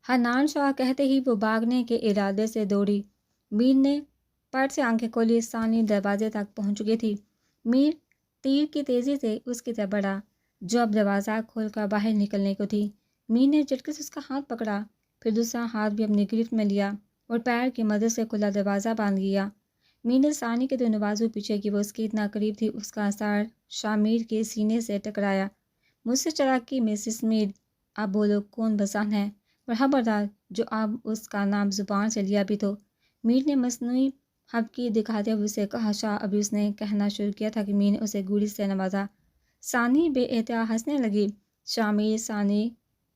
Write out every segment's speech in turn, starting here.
حنان شاہ کہتے ہی وہ بھاگنے کے ارادے سے دوڑی۔ میر نے پٹ سے آنکھیں کھولی، ثانی دروازے تک پہنچ چکی تھی۔ میر تیر کی تیزی سے اس کی طرف بڑھا جو اب دروازہ کھول کر باہر نکلنے کو تھی۔ میر نے جھٹکے سے اس کا ہاتھ پکڑا، پھر دوسرا ہاتھ بھی اپنی گرفت میں لیا اور پیر کی مدد سے کھلا دروازہ باندھ لیا۔ میر نے ثانی کے دونوں بازو پیچھے کی، وہ اس کے اتنا قریب تھی اس کا اثر شاہ میر کے سینے سے ٹکرایا۔ مجھ سے چلاکی مسز میر، اب بولو کون پسند ہے، اور خبردار جو اب اس کا نام زبان سے لیا بھی تو۔ میر نے مصنوعی حبکی دکھاتے ہوئے اسے کہا۔ شاہ ابھی اس نے کہنا شروع کیا تھا کہ میر نے اسے گولی سے نوازا۔ ثانی بے احتیاط ہنسنے لگی۔ شاہ میر ثانی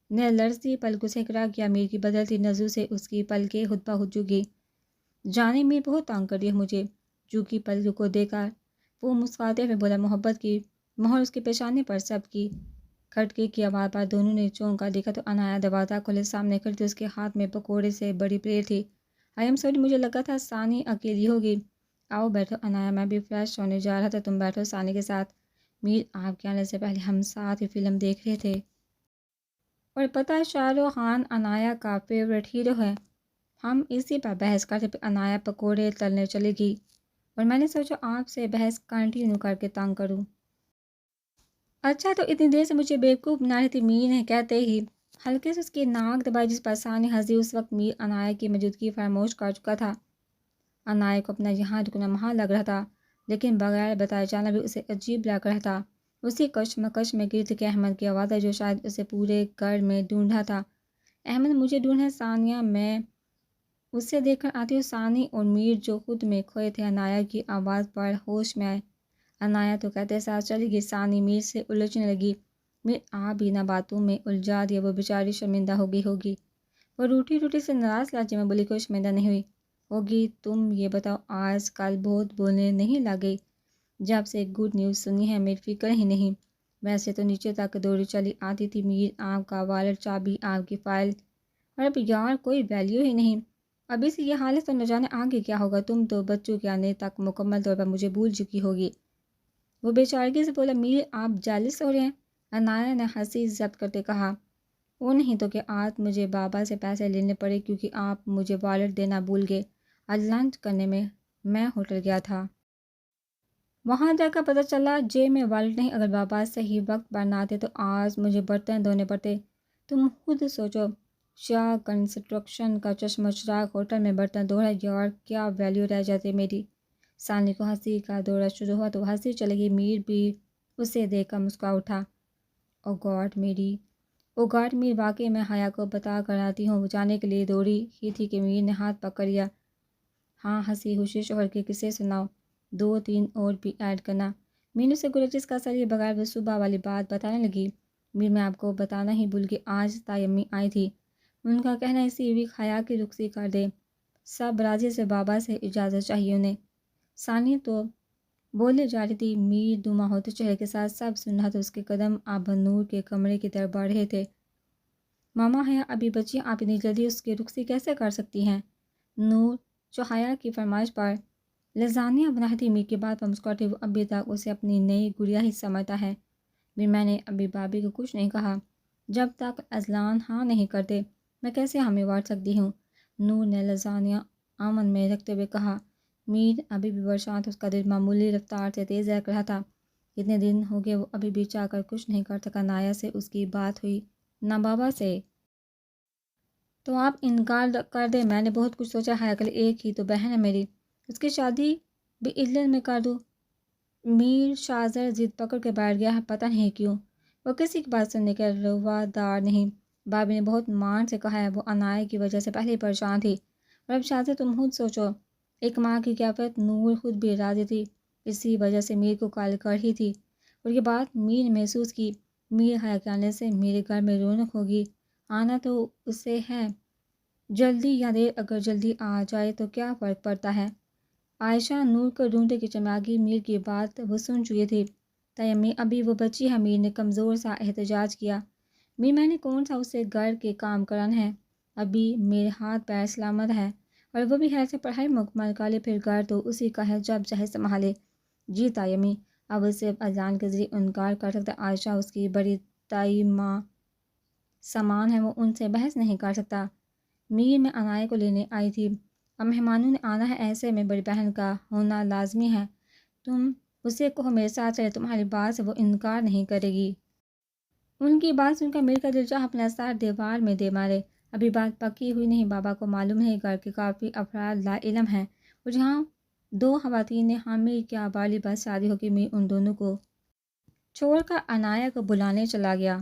نے لرزتی پلکوں سے اقرار کیا۔ میر کی بدلتی نظروں سے اس کی پلکیں خود بخود جھکی۔ جانے میر بہت تنگ کر دیا مجھے، جھکی پلکوں کو دیکھ کر وہ مسکراتے ہوئے بولا۔ محبت کی مہر اس کے پیشانے پر سب کی۔ کھٹکے کی آواز پر دونوں نے چونک کر دیکھا تو عنایا دروازہ کھولے سامنے کھڑی تھی، اس کے ہاتھ میں پکوڑے سے بڑی پلیٹ تھی۔ آئی ایم سوری، مجھے لگا تھا ثانی اکیلی ہوگی۔ آؤ بیٹھو عنایا، میں بھی فریش ہونے جا رہا تھا، تم بیٹھو ثانی کے ساتھ۔ میر آپ کے آنے سے پہلے ہم ساتھ ہی فلم دیکھ رہے تھے، اور پتہ ہے شاہ رخ خان عنایا کا فیورٹ ہیرو ہے۔ ہم اسی پر بحث کرتے پھر عنایا پکوڑے تلنے چلے گی، اور میں نے سوچا آپ سے بحث کنٹینیو کر کے تنگ کروں۔ اچھا تو اتنی دیر سے مجھے بیوقوف بنا رہی تھی، میر نے کہتے ہی ہلکے سے اس کی ناک دبائی، جس پر ثانی ہنسی۔ اس وقت میر عنایا کی موجودگی فراموش کر چکا تھا۔ عنایا کو اپنا یہاں رکنا مہار لگ رہا تھا، لیکن بغیر بتائے جانا بھی اسے عجیب لگ رہا تھا۔ اسی کشمکش میں گر تھی احمد کی آواز ہے جو شاید اسے پورے گھر میں ڈھونڈ رہا تھا۔ احمد مجھے ڈھونڈے ثانیہ، میں اسے دیکھ کر آتی ہوں۔ ثانی اور میر جو خود میں کھوئے تھے عنایا کی آواز پر ہوش میں آئے۔ عنایا تو کہتے ساتھ چلی گئی۔ ثانی میر سے الجھنے لگی۔ میر آپ بھی نہ باتوں میں الجھا دیا، وہ بیچاری شرمندہ ہو گئی ہوگی۔ وہ روٹھی روٹھی سے ناراض لہجے میں بولی، کوئی شرمندہ نہیں ہوئی ہوگی، تم یہ بتاؤ آج کل بہت بولنے نہیں لگ گئی؟ جب سے گڈ نیوز سنی ہے میری فکر ہی نہیں۔ ویسے تو نیچے تک دوڑی چلی آتی تھی میر، آپ کا والٹ، چابی، آپ کی فائل، اور اب یار کوئی ویلیو ہی نہیں۔ ابھی سے یہ حالت تو نہ جانے آگے کیا ہوگا، تم تو بچوں کے آنے تک مکمل طور پر مجھے بھول چکی ہوگی۔ وہ بے چارگی سے بولا۔ میر آپ جالس ہو رہے ہیں، عنایا نے ہنسی ضبط کرتے کہا۔ وہ نہیں تو کہ آج مجھے بابا سے پیسے لینے پڑے کیونکہ آپ مجھے والٹ دینا بھول گئے۔ آج لنچ کرنے میں ہوٹل گیا تھا، وہاں جا کر پتہ چلا جیب میں والٹ نہیں۔ اگر بابا صحیح وقت پر نہ آتے تو آج مجھے برتن دھونے پڑتے۔ تم خود سوچو، شاہ کنسٹرکشن کا چشمہ چراغ ہوٹل میں برتن دھو رہا ہے، یار کیا ویلیو رہ جاتی میری۔ ثانی کو ہنسی کا دورہ شروع ہوا تو ہنسی چلے گی۔ میر بھی اسے دیکھ کر مسکرا اٹھا۔ او گاڈ میر، واقعی میں حیا کو بتا کر آتی ہوں۔ جانے کے لیے دوڑی ہی تھی کہ میر نے ہاتھ پکڑ لیا۔ ہاں ہنسی خوشی شوہر کے قصے سناؤ، 2-3 اور بھی ایڈ کرنا۔ میر نے اسے گلا جس کا اثر یہ بغیر وہ صبح والی بات بتانے لگی۔ میر میں آپ کو بتانا ہی بھول گئی، آج تائی امی آئی تھی، ان کا کہنا اسی ویک حیا کی رخصتی کر دے، سب راضی سے بابا سے اجازت چاہیے انہیں۔ ثانی تو بولے جا رہی تھی، میر دھما ہوتے چہرے کے ساتھ سب سن رہا تھا۔ اس کے قدم اب نور کے کمرے کی طرف بڑھ رہے تھے۔ ماما حیا ابھی بچی، آپ اتنی جلدی اس کی رخصتی کیسے کر سکتی ہیں؟ نور جو حیا کی فرمائش پر لذانیہ بنا رہی تھی، میر کی بات پر مسکراتی وہ ابھی تک اسے اپنی نئی گڑیا ہی سمجھتا ہے۔ میر میں نے ابھی بابی کو کچھ نہیں کہا، جب تک اذلان ہاں نہیں کرتے میں کیسے حامی بھر سکتی ہوں؟ نور نے لذانیہ آمن میں رکھتے ہوئے کہا۔ میر ابھی بھی برشات، اس کا دل معمولی رفتار سے تیز رہ رہا تھا۔ اتنے دن ہو گئے وہ ابھی بھی چاہ کر کچھ نہیں کر سکا۔ نہ حیا سے اس کی بات ہوئی نہ بابا سے۔ تو آپ انکار کر دیں، میں نے بہت کچھ سوچا، حیا کے لیے ایک ہی تو بہن ہے میری، اس کی شادی بھی عدل میں کر دوں۔ میر شاذر ضد پکڑ کے بیٹھ گیا، پتہ نہیں کیوں وہ کسی کی بات سننے کے روادار نہیں۔ بابی نے بہت مان سے کہا ہے، وہ عنایا کی وجہ سے پہلے ہی پریشان تھی، اور اب شاذر تم خود سوچو، ایک ماں کی کیفیت۔ نور خود بھی راضی تھی، اسی وجہ سے میر کو کال کر ہی تھی، اور یہ بات میر نے محسوس کی۔ میر حیا کے آنے سے میرے گھر میں رونق ہوگی، آنا تو اسے ہے، جلدی یا دیر، اگر جلدی آ جائے تو کیا فرق پڑتا ہے۔ عائشہ نور کو ڈھونڈتے کی چماگی۔ میر کی بات وہ سن چکی تھی۔ تائی امی ابھی وہ بچی ہے، میر نے کمزور سا احتجاج کیا۔ میر میں نے کون سا اسے گھر کے کام کرانا ہے، ابھی میرے ہاتھ پیر سلامت ہے، اور وہ بھی ہے سے پڑھائی مکمل کر لے، پھر گھر تو اسی کا ہے، جب چاہے سنبھالے۔ جی تائی امی، اب اسے اذان کے ذریعے انکار کر سکتا عائشہ، اس کی بڑی تائی ماں سامان ہے، وہ ان سے بحث نہیں کر سکتا۔ میر میں عنایہ کو لینے آئی تھی، اب مہمانوں نے آنا ہے، ایسے میں بڑی بہن کا ہونا لازمی ہے، تم اسے کہو میرے ساتھ چلے، تمہاری بات سے وہ انکار نہیں کرے گی۔ ان کی بات سن کر میر کا دل چاہا اپنا سر دیوار میں دے مارے، ابھی بات پکی ہوئی نہیں، بابا کو معلوم نہیں، گھر کے کافی افراد لا علم ہیں، اور جہاں دو خواتین نے ہاں میر کیا بالی بس شادی ہو گئی۔ میر ان دونوں کو چھوڑ کر عنایہ کو بلانے چلا گیا۔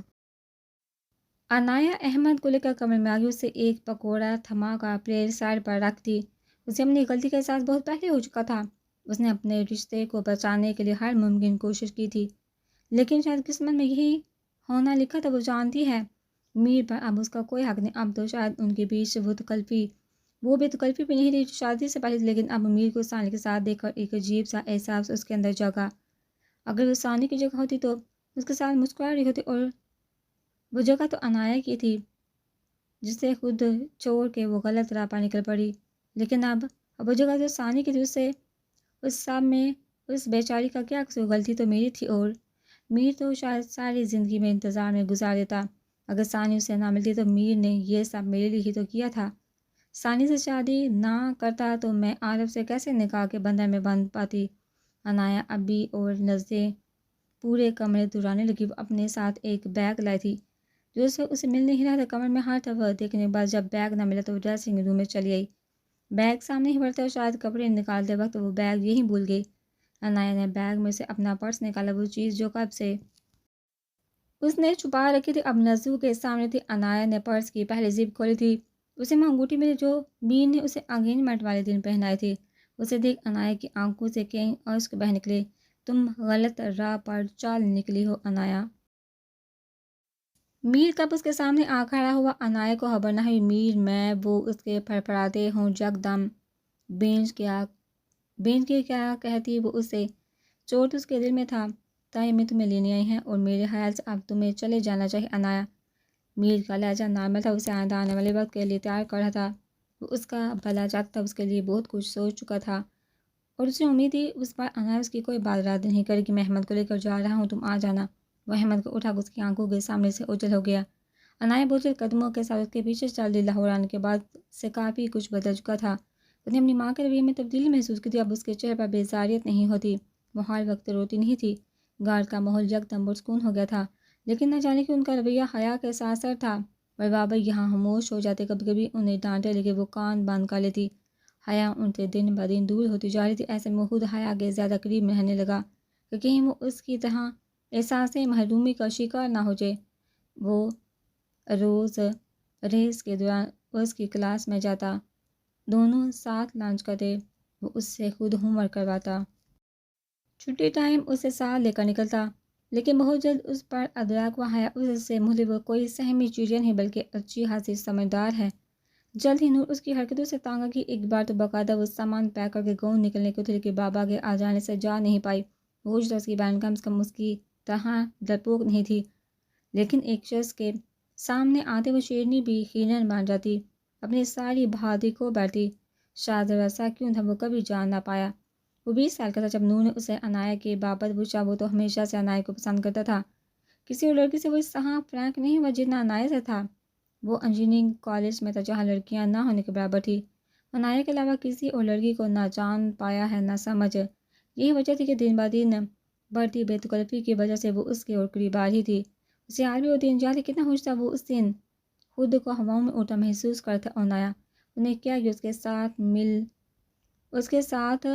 عنایہ احمد کو لے کر کمرے میں آ گئی، اسے ایک پکوڑا تھما کر پلیٹ سائڈ پر رکھ دی۔ اسے اپنی غلطی کا احساس بہت پہلے ہو چکا تھا، اس نے اپنے رشتے کو بچانے کے لیے ہر ممکن کوشش کی تھی، لیکن شاید قسمت میں یہی ہونا لکھا تھا، وہ جانتی ہے میر پر اب اس کا کوئی حق نہیں، اب تو شاید ان کے بیچ وہ بے تکلفی بھی نہیں رہی جو شادی سے پہلے، لیکن اب میر کو ثانی کے ساتھ دیکھ کر ایک عجیب سا احساس اس کے اندر جگا۔ اگر وہ ثانی کی جگہ ہوتی تو اس کے ساتھ مسکرا رہی ہوتی، اور وہ جگہ تو عنایہ کی تھی جسے خود چھوڑ کے وہ غلط راہ پر نکل پڑی، لیکن اب وہ جگہ جو ثانی کی تھی، اس سب میں اس بیچاری کا کیا قصور؟ غلطی تو میری تھی، اور میر تو شاید ساری زندگی میں انتظار میں گزار دیتا، اگر ثانی اسے نہ ملتی تو میر نے یہ سب میرے لیے ہی تو کیا تھا، ثانی سے شادی نہ کرتا تو میں عارف سے کیسے نکاح کے بندھن میں بندھ پاتی۔ عنایہ ابھی اور نظریں پورے کمرے دوڑانے لگی، وہ اپنے ساتھ ایک بیگ لائی تھی جو اسے مل نہیں رہا تھا، کمرے میں ہر طرف دیکھنے کے بعد جب بیگ نہ ملا تو وہ ڈریسنگ روم میں چلی آئی، بیگ سامنے ہی پڑتا، شاید کپڑے نکالتے وقت وہ بیگ یہیں بھول گئی۔ عنایہ نے بیگ میں سے اپنا پرس نکالا، وہ چیز جو کب سے اس نے چھپا رکھی تھی اب نظروں کے سامنے تھی۔ عنایہ نے پرس کی پہلی زپ کھولی تھی، اسے وہ انگوٹھی ملی جو میر نے اسے انگیجمنٹ والے دن پہنائی تھی، اسے دیکھ عنایہ کی آنکھوں سے کئی اشک بہہ نکلے۔ تم غلط راہ پر چال نکلی ہو عنایہ۔ میر کب اس کے سامنے آ کھڑا ہوا، عنایہ کو خبر نہ ہوئی، میر میں وہ اس کے پھڑپھڑاتے ہوں یکدم بینچ کی کیا کہتی وہ اسے، چوٹ اس کے دل میں تھا، تائی میں تمہیں لینے آئی ہیں، اور میرے خیال سے اب تمہیں چلے جانا چاہیے عنایہ۔ میر کا لہجہ نارمل تھا، اسے آئندہ آنے والے وقت کے لیے تیار کر رہا تھا، وہ اس کا بھلا چاہتا تھا، اس کے لیے بہت کچھ سوچ چکا تھا، اور اسے امید تھی اس بار عنایہ اس کی کوئی بات رد نہیں کرے گی۔ میں احمد کو لے کر جا رہا ہوں، تم آ جانا۔ وہ احمد کو اٹھا کر اس کی آنکھوں کے سامنے سے اوجھل ہو گیا۔ عنایہ بہت قدموں کے ساتھ اس کے پیچھے چل دی، لاہور آنے کے بعد سے کافی کچھ بدل چکا تھا، اس نے اپنی ماں کے رویے میں تبدیلی محسوس کی تھی، اب اس کے چہرے پر بیزاریت نہیں ہوتی، وہ ہر وقت روتی نہیں تھی، گھر کا ماحول یکدم پرسکون ہو گیا تھا، لیکن نہ جانے کہ ان کا رویہ حیا کے ساتھ سر تھا، اور بابا یہاں خاموش ہو جاتے، کبھی کبھی انہیں ڈانٹے لیکن وہ کان بند کر لیتی، حیا ان سے دن بدن دور ہوتی جا رہی تھی، ایسے میں خود حیا کے زیادہ قریب رہنے لگا کہ کہیں وہ اس کی طرح احساس محرومی کا شکار نہ ہو جائے۔ وہ روز ریس کے دوران اس کی کلاس میں جاتا، دونوں ساتھ لنچ کرتے، وہ اس سے خود ہوم ورک کرواتا، چھٹی ٹائم اسے ساتھ لے کر نکلتا، لیکن بہت جلد اس پر ادراک ہوا حیا اس سے مختلف کوئی سہمی چڑیا نہیں بلکہ اچھی خاصی سمجھدار ہے۔ جلد ہی نور اس کی حرکتوں سے تانگ آ گئی، ایک بار تو باقاعدہ وہ سامان پیک کر کے گاؤں نکلنے کو تھی، لیکن بابا کے آ جانے سے جا نہیں پائی، وہ جو اس کی بہن کم سے کم اس کی طرح ڈرپوک نہیں تھی، لیکن ایک شخص کے سامنے آتے وہ شیرنی بھی ہرن بن جاتی، اپنی ساری بہادری کو بیٹھتی، شاید ایسا کیوں تھا وہ کبھی جان نہ پایا۔ وہ 20 سال کا تھا جب نور نے اسے عنایہ کے بابت پوچھا، وہ تو ہمیشہ سے عنایہ کو پسند کرتا تھا، کسی اور لڑکی سے وہ اس طرح فرینک نہیں ہوا جتنا عنایہ سے تھا، وہ انجینئرنگ کالج میں تھا جہاں لڑکیاں نہ ہونے کے برابر تھی، عنایہ کے علاوہ کسی اور لڑکی کو نہ جان پایا ہے نہ سمجھ، یہی وجہ تھی کہ دن بدن بڑھتی بے تکلفی کی وجہ سے وہ اس کے اور قریب آ رہی تھی، اسے آج بھی وہ دن یاد ہے کتنا خوش تھا وہ اس دن خود کو ہواؤں میں اڑتا محسوس کرتا، اور عنایہ انہیں کیا کہ اس کے ساتھ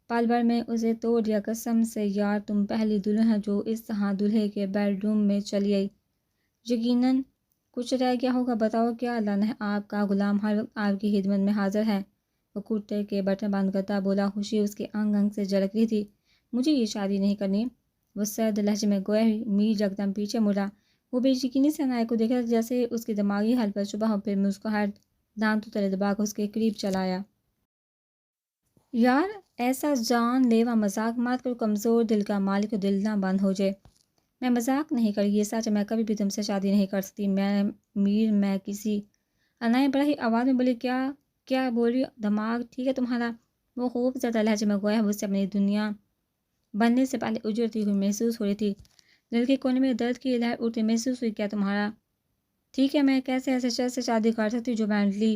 پل بھر میں اسے توڑ دیا، قسم سے یار تم پہلی دلہن ہے جو اس طرح دولہے کے بیڈ روم میں چلی آئی، یقیناً کچھ رہ گیا ہوگا، بتاؤ کیا؟ اللہ نے آپ کا غلام ہر وقت آپ کی خدمت میں حاضر ہے، وہ کرتے کے بٹن بند کرتا بولا، خوشی اس کے انگ انگ سے جھلک رہی تھی۔ مجھے یہ شادی نہیں کرنی، وہ سرد لہجے میں گویا میر یکدم پیچھے مڑا، وہ بے یقینی سے عنایہ کو دیکھا جیسے اس کی دماغی حل پر شبہ ہو، پھر مسکراہٹ دانتوں تلے دبا کر اس کے قریب چلا آیا۔ یار ایسا جان لیوا مذاق مت کرو، کمزور دل کا مالک دل نہ بند ہو جائے، میں مذاق نہیں کر، یہ سچ ہے، میں کبھی بھی تم سے شادی نہیں کر سکتی، میں کسی عنایہ بڑا ہی آواز میں بولی، کیا بول رہی ہو، دماغ ٹھیک ہے تمہارا؟ وہ خوب زیادہ لہجے میں گویا وہ سے اپنی دنیا بننے سے پہلے اجڑتی ہوئی محسوس ہو رہی تھی، دل کے کونے میں درد کی لہر اٹھتی محسوس ہوئی، کیا تمہارا ٹھیک ہے، میں کیسے ایسے شخص سے شادی کر سکتی ہوں جو مینٹلی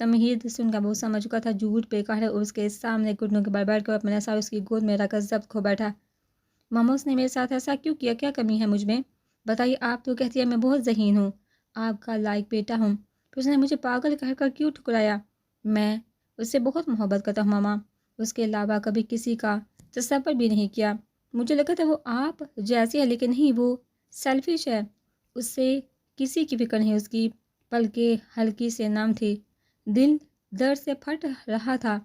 تمہید سن کر وہ سمجھ چکا تھا جھوٹ پہ قہر اور اس کے سامنے گھٹنوں کے بل بیٹھ کر اپنا سر اس کی گود میں رکھ کر ضبط کھو بیٹھا۔ ماما اس نے میرے ساتھ ایسا کیوں کیا؟ کیا کمی ہے مجھ میں؟ بتائیے، آپ تو کہتی ہے میں بہت ذہین ہوں، آپ کا لائق بیٹا ہوں، پھر اس نے مجھے پاگل کہہ کر کیوں ٹھکرایا؟ میں اس سے بہت محبت کرتا ہوں ماما، اس کے علاوہ کبھی کسی کا تصور بھی نہیں کیا۔ مجھے لگا تھا وہ آپ جیسی ہے، لیکن نہیں، وہ سیلفش ہے، اس سے کسی کی فکر نہیں، اس کی پلکیں ہلکی سے نم تھی، دل درد سے پھٹ رہا تھا،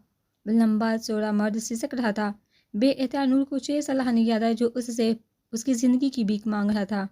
لمبا چوڑا مرد سسک رہا تھا۔ بے احتیاط نور کو 6 سال نہیں یاد آیا جو اس سے اس کی زندگی کی بھیک مانگ رہا تھا۔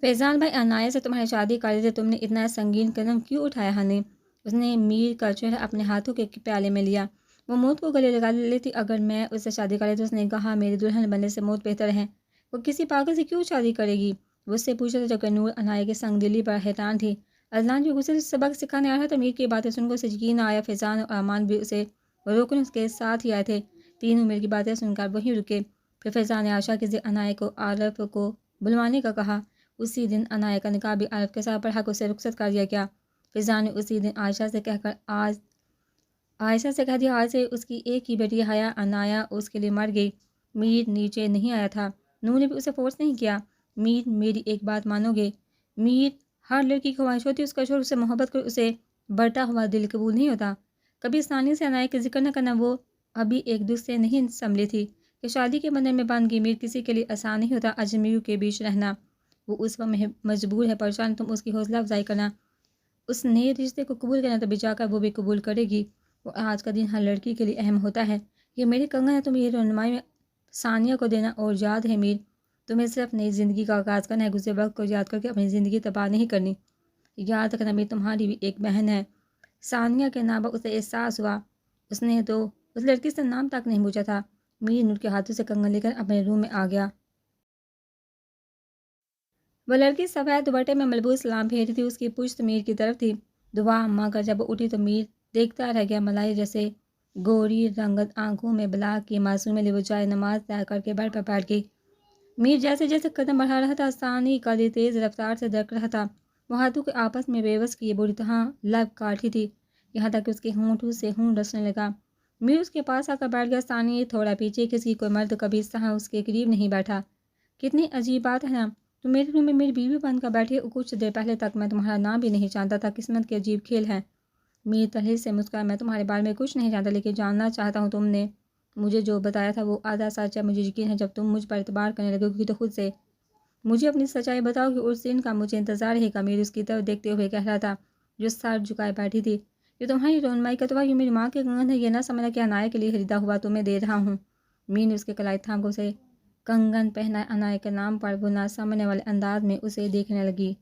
فیضان بھائی، عنایت سے تمہاری شادی کر دی تھی، تم نے اتنا سنگین قدم کیوں اٹھایا ہنی؟ اس نے میر کا چہرہ اپنے ہاتھوں کے پیالے میں لیا۔ وہ موت کو گلے لگا لیتی اگر میں اس سے شادی کر لیتی۔ اس نے کہا، میری دلہن بننے سے موت بہتر ہے۔ وہ کسی پاگل سے کیوں شادی کرے گی؟ وہ اس سے پوچھا تھا جبکہ نور عنایت کی سنگ دلی پر حیران تھی۔ اذلان جو غصے سے سبق سکھانے آ رہا تھا، میر کی باتیں سن کر اسے یقین آیا۔ فیضان اور امان بھی اسے روکنے اس کے ساتھ ہی آئے تھے۔ تینوں میر کی باتیں سن کر وہیں رکے۔ پھر فیضان نے عائشہ کے ذریعے عنایت کو عارف کو بلوانے کا کہا۔ اسی دن عنایت کا نکاح بھی عارف کے ساتھ پڑھا کر اسے رخصت کر دیا گیا۔ فیضان نے اسی دن عائشہ سے کہہ دیا آج سے اس کی ایک ہی بیٹی حیا عنایت اس کے لیے مر گئی۔ میر نیچے نہیں آیا تھا، نور نے بھی اسے فورس نہیں کیا۔ میر، میری ایک بات مانو گے؟ میر، ہر لڑکی کی خواہش ہوتی ہے اس کا شوہر اسے محبت کر اسے بڑھتا ہوا دل قبول نہیں ہوتا۔ کبھی ثانی سے عنایت کا ذکر نہ کرنا، وہ ابھی ایک دوسرے نہیں سنبھلی تھی کہ شادی کے بندھن میں بندھ گئی۔ میر، کسی کے لیے آسان نہیں ہوتا اجنبیوں کے بیچ رہنا، وہ اس وقت مجبور ہے، پریشان تم اس کی حوصلہ افزائی کرنا، اس نئے رشتے کو قبول کرنا، تبھی جا کر وہ بھی قبول کرے گی۔ وہ آج کا دن ہر لڑکی کے لیے اہم ہوتا ہے۔ یہ میری کنگن ہے، تم یہ رہنمائی میں ثانیہ کو دینا، اور یاد ہے میر، تمہیں صرف نئی زندگی کا آغاز کرنا ہے، گزرے وقت کو یاد کر کے اپنی زندگی تباہ نہیں کرنی۔ یاد رکھنا میر، تمہاری بھی ایک بہن ہے۔ ثانیہ کے نام پر اسے احساس ہوا اس نے تو اس لڑکی سے نام تک نہیں پوچھا تھا۔ میر نور کے ہاتھوں سے کنگن لے کر اپنے روم میں آ گیا۔ وہ لڑکی سفید دوپٹے میں ملبوس سلام پھیر رہی تھی، اس کی پشت میر کی طرف تھی۔ دعا مانگ کر جب وہ اٹھی تو میر دیکھتا رہ گیا، ملائی جیسے گوری رنگت آنکھوں میں بلاک کی معصومی لیے وہ جائے نماز طے کر کے بیڈ پر بیٹھ گئی۔ میر جیسے جیسے قدم بڑھا رہا تھا، ثانی کا دل تیز رفتار سے دھڑک رہا تھا۔ وہ ہاتھوں کے آپس میں بے بس کیے بری طرح لب کاٹ رہی تھی، یہاں تک کہ اس کے ہونٹوں سے خون رسنے لگا۔ میر اس کے پاس آ کر بیٹھ گیا۔ ثانی تھوڑا پیچھے کسی کوئی مرد کبھی اس طرح اس کے قریب نہیں بیٹھا۔ کتنی عجیب بات ہے نا، تم میرے روم میں میری بیوی بن کر بیٹھی ہو، کچھ دیر پہلے تک میں تمہارا نام بھی نہیں جانتا تھا، قسمت کے عجیب کھیل ہے۔ میر تلخی سے مسکرایا، میں تمہارے بارے میں کچھ نہیں جانتا، لیکن جاننا چاہتا ہوں۔ تم نے مجھے جو بتایا تھا وہ آدھا سچ ہے، مجھے یقین ہے جب تم مجھ پر اعتبار کرنے لگو گی تو خود سے مجھے اپنی سچائی بتاؤ گی، اور اس دن کا مجھے انتظار رہے گا۔ میر اس کی طرف دیکھتے ہوئے کہہ رہا تھا جو سر جھکائے بیٹھی تھی، یہ تمہاری رہنمائی کا تحفہ، یہ میری ماں کے کنگن ہے، یہ نہ سمجھنا کہ عنایت کے لیے خریدا ہوا تمہیں دے رہا ہوں۔ میر نے اس کے کلائی تھام کو اسے کنگن پہنائے۔ عنایت کے نام پر وہ نہ سمجھنے والے انداز میں اسے دیکھنے لگی۔